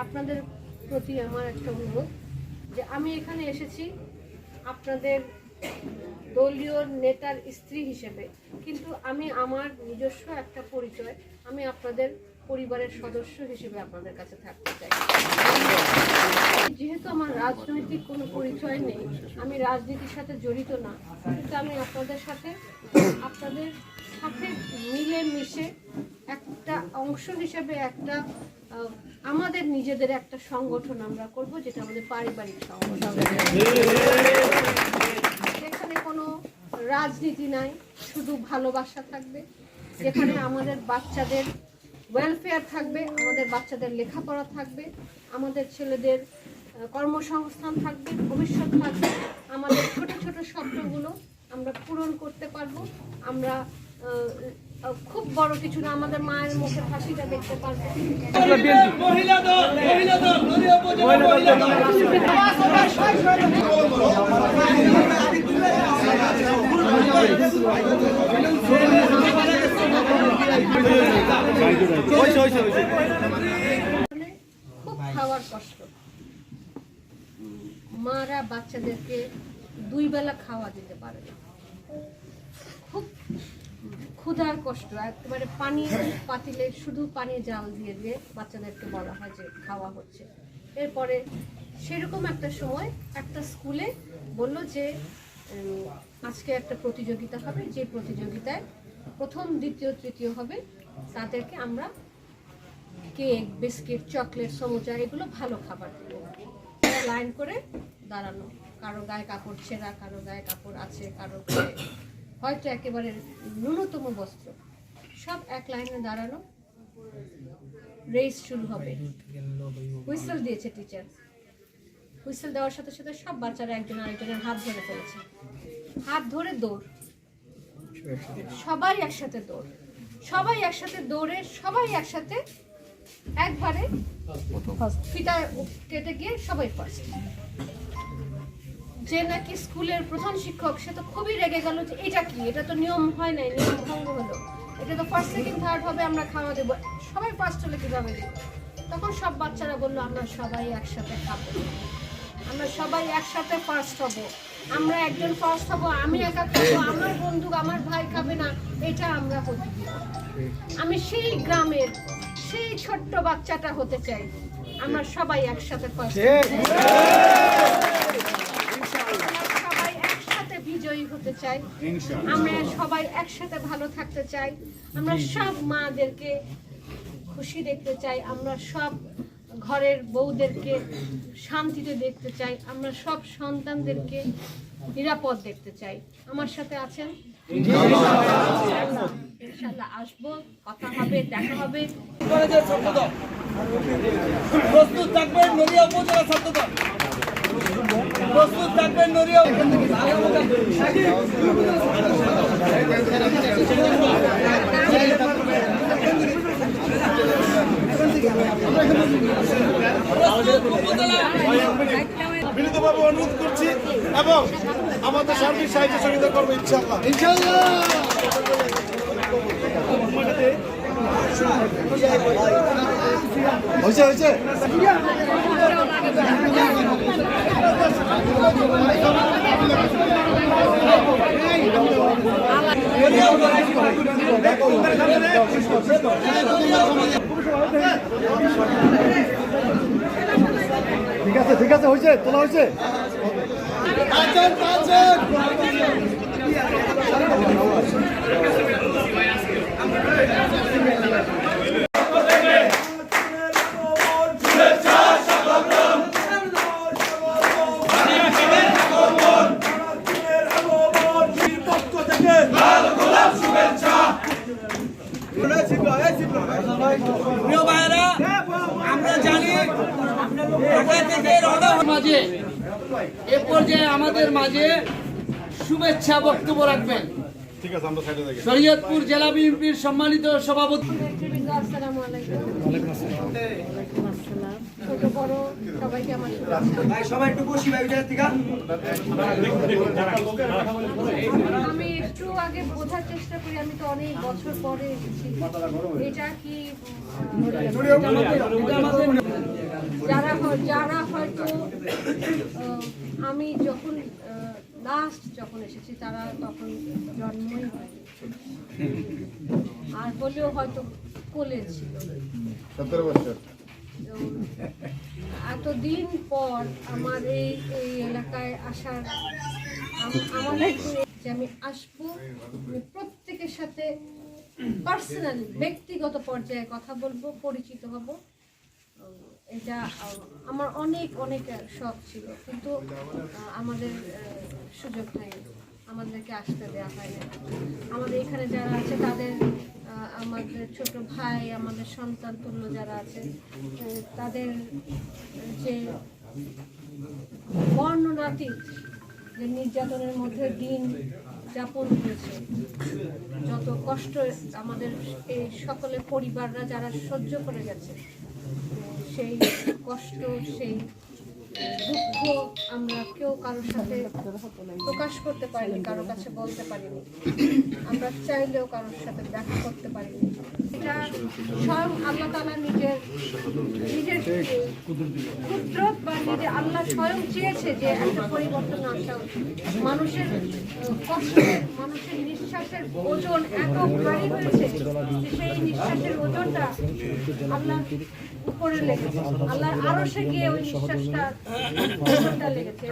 আপনাদের প্রতি আমার একটা অনুরোধ যে আমি এখানে এসেছি আপনাদের দলীয় নেতার স্ত্রী হিসেবে, কিন্তু আমি আমার নিজস্ব একটা পরিচয়, আমি আপনাদের পরিবারের সদস্য হিসেবে আপনাদের কাছে থাকতে চাই। যেহেতু আমার রাজনৈতিক কোনো পরিচয় নেই, আমি রাজনীতির সাথে জড়িত না, কিন্তু আমি আপনাদের সাথে মিলে মিশে একটা অংশ হিসেবে একটা আমাদের নিজেদের একটা সংগঠন আমরা করব, যেটা আমাদের পারিবারিক সংগঠন। যেখানে কোনো রাজনীতি নাই, শুধু ভালোবাসা থাকবে, যেখানে আমাদের বাচ্চাদের ওয়েলফেয়ার থাকবে, আমাদের বাচ্চাদের লেখাপড়া থাকবে, আমাদের ছেলেদের কর্মসংস্থান থাকবে, ভবিষ্যৎ থাকবে, আমাদের ছোট ছোট স্বপ্নগুলো আমরা পূরণ করতে পারবো। আমরা খুব বড় কিছু না, আমাদের মায়ের মুখে হাসিটা দেখতে পারবো। খুব খাওয়ার কষ্ট, মারা বাচ্চাদেরকে 2 বেলা খাওয়া দিতে পারে না, খুব ক্ষুধার কষ্ট, একেবারে পানি পাতিলে শুধু পানি জাল দিয়ে দিয়ে বাচ্চাদেরকে বলা হয় যে খাওয়া হচ্ছে। এরপরে সেরকম একটা সময় একটা স্কুলে বললো যে আজকে একটা প্রতিযোগিতা হবে, যে প্রতিযোগিতায় প্রথম দ্বিতীয় তৃতীয় হবে তাদেরকে আমরা কেক, বিস্কিট, চকলেট, সমুচা এগুলো ভালো খাবার দেবো। লাইন করে দাঁড়ানো, কারো গায়ে কাপড় ছেঁড়া, কারো গায়ে কাপড় আছে, কারো গায়ে হয়তো একেবারে ন্যূনতম বস্ত্র, সব এক লাইনে দাঁড়ানো। রেস শুরু হবে, হুইসেল দিয়েছে টিচার, হুইসেল দেওয়ার সাথে সাথে সব বাচ্চারা একজন আরেকজনের হাত ধরে ফেলেছে, হাত ধরে দৌড়, সবাই একসাথে দৌড়, সবাই একসাথে দৌড়ে সবাই একসাথে একবারে ফিতা কেটে গিয়ে সবাই ফার্স্ট। যে নাকি স্কুলের প্রধান শিক্ষক, সে তো খুবই রেগে গেল যে এটা কি, এটা তো নিয়ম হয় নাই, নিয়ম ভঙ্গ হলো, এটা তো ফার্স্ট সেকেন্ড থার্ড হবে, আমরা খাওয়া দেবো, সবাই ফার্স্ট হলে কিভাবে দেবো? তখন সব বাচ্চারা বললো আমরা সবাই একসাথে খাবো, আমরা সবাই একসাথে ফার্স্ট হব, আমরা একজন ফার্স্ট হব, আমি একা খাবো, আমার বন্ধু আমার ভাই খাবে না, এটা আমরা হতে দিব। আমি সেই গ্রামের সেই ছোট্ট বাচ্চাটা হতে চাই, আমরা সবাই একসাথে ফার্স্ট, সবাই একসাথে বিজয়ী হতে চাই, আমরা সবাই একসাথে ভালো থাকতে চাই, আমরা সব মাদেরকে খুশি দেখতে চাই, আমরা সব ঘরের বউদেরকে শান্তিতে দেখতে চাই, আমরা সব সন্তানদেরকে নিরাপদ দেখতে চাই। আমার সাথে আছেন? ইনশাআল্লাহ আসবো, কথা হবে, দেখা হবে। প্রস্তুত থাকবেন নড়িয়া উপজেলা ছাত্রদল, প্রস্তুত থাকবেন নড়িয়া। বিনীতভাবে অনুরোধ করছি এবং আমাদের সার্বিক সাহায্য সহযোগিতা করবো ইনশাআল্লাহ। হয়েছে হয়েছে ঠিক আছে ঠিক আছে, হয়েছে, তোলা হয়েছে। প্রিয় ভাইরা, আমরা জানি মাঝে এ পর্যায়ে আমাদের মাঝে শুভেচ্ছা বক্তব্য রাখবেন শরীয়তপুর জেলা বিএনপির সম্মানিত সভাপতি। আসসালামু আলাইকুম। ছোট বড় সবাইকে আমার সবাই একটু বসি ভাই। আমি একটু আগে বোঝার চেষ্টা করি, আমি তো অনেক বছর পরে এসেছি, এটা কি যারা হয়তো আমি যখন লাস্ট যখন এসেছি তারা তখন জন্মই হয়নি, আর হলেও হয়তো কোলে ছিল। 17 বছর। তো এতদিন পর আমার এই এলাকায় আসার আমার যে আমি আসবো, আমি প্রত্যেকের সাথে পার্সোনালি ব্যক্তিগত পর্যায়ে কথা বলবো, পরিচিত হব। এটা আমার অনেক অনেক শখ ছিল, কিন্তু আমাদের সুযোগ নাই, আমাদেরকে আসতে দেওয়া হয় না। আমাদের এখানে যারা আছে তাদের আমাদের ছোট ভাই, আমাদের সন্তান তুল্য যারা আছে, তাদের যে বর্ণনাতীত যে নির্যাতনের মধ্যে দিন যাপন করেছে, যত কষ্ট আমাদের এই সকলের পরিবাররা যারা সহ্য করে গেছে, সেই কষ্ট, সেই দুঃখ আমরা কেউ কারোর সাথে প্রকাশ করতে পারিনি, কারোর কাছে বলতে পারিনি, আমরা চাইলেও কারোর সাথে দেখা করতে পারিনি। এটা স্বয়ং আল্লাহ তাআলা নিজের কুদরত বা নিজে আল্লাহ স্বয়ং চেয়েছে যে একটা পরিবর্তন আসা উচিত। মানুষের কষ্ট, মানুষের নিঃশ্বাসের ওজন এত ভারী হয়েছে যে সেই নিঃশ্বাসের ওজনটা আল্লাহ উপরে লেগেছে, আল্লাহর আরশে গিয়ে ওই নিঃশ্বাসটা লেগেছে।